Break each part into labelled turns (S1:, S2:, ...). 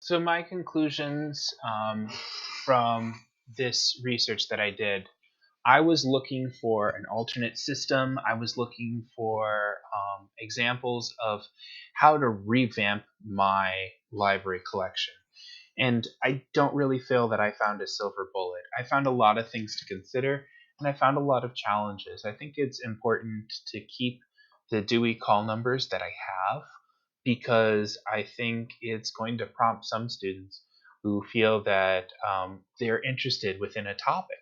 S1: So my conclusions from this research that I did, I was looking for an alternate system. I was looking for examples of how to revamp my library collection. And I don't really feel that I found a silver bullet. I found a lot of things to consider, and I found a lot of challenges. I think it's important to keep the Dewey call numbers that I have because I think it's going to prompt some students who feel that they're interested within a topic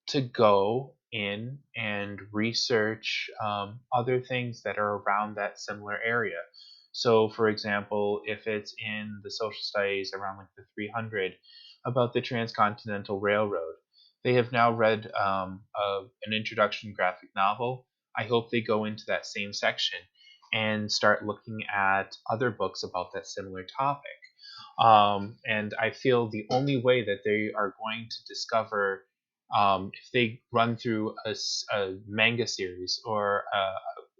S1: to go in and research other things that are around that similar area. So, for example, if it's in the social studies around like the 300 about the Transcontinental Railroad, they have now read an introduction graphic novel. I hope they go into that same section and start looking at other books about that similar topic. And I feel the only way that they are going to discover, if they run through a manga series or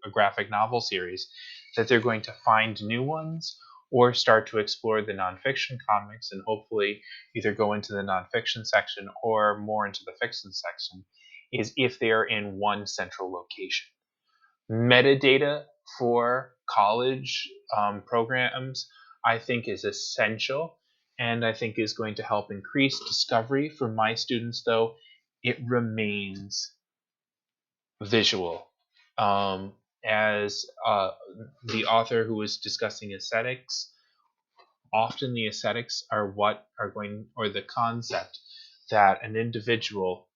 S1: a graphic novel series, that they're going to find new ones or start to explore the nonfiction comics and hopefully either go into the nonfiction section or more into the fiction section, is if they are in one central location. Metadata for college programs, I think, is essential and I think is going to help increase discovery. For my students, though, it remains visual. As the author who was discussing aesthetics, often the aesthetics are what are going, or the concept that an individual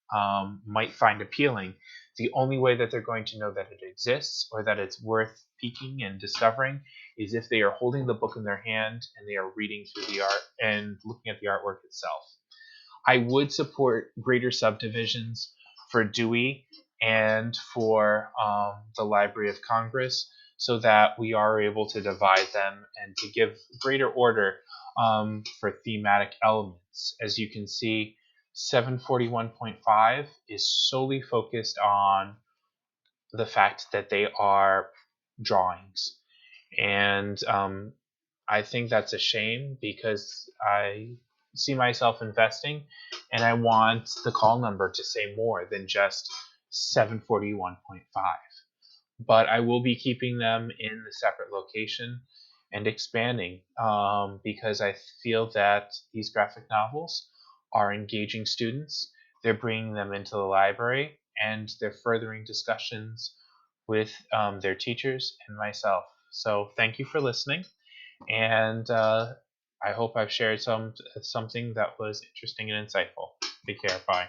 S1: might find appealing. The only way that they're going to know that it exists or that it's worth peeking and discovering is if they are holding the book in their hand and they are reading through the art and looking at the artwork itself. I would support greater subdivisions for Dewey and for the Library of Congress so that we are able to divide them and to give greater order for thematic elements. As you can see, 741.5 is solely focused on the fact that they are drawings. And I think that's a shame because I see myself investing and I want the call number to say more than just 741.5. But I will be keeping them in the separate location and expanding because I feel that these graphic novels are engaging students. They're bringing them into the library and they're furthering discussions with their teachers and myself. So thank you for listening, and I hope I've shared something that was interesting and insightful. Take care. Bye.